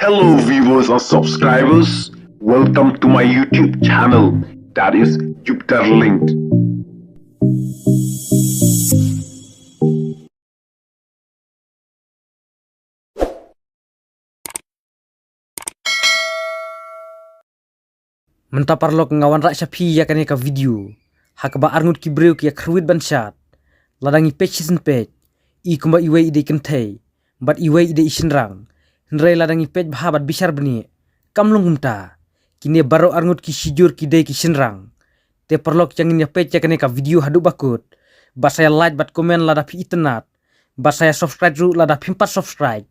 Hello viewers and subscribers, welcome to my YouTube channel, that is Jupiter Linked. Mentaparlok ngawan rak syapi ya kane ka video. Hakba arngut ki breu ki Khyrwit ban shad. Ladangi peit season peit. I kumba iwei ide kentei. Bat iwei ide isinrang. Nrai ladangi peit bahabat bisar beni. Kamlung humta. Kini baro arngut ki shijur ki dei ki sinrang. Te parlok jangin ya peit ya kane ka video hadu bakut. Basaya like bat komen lada pi internet. Basaya subscribe ru lada pi 4 subscribe.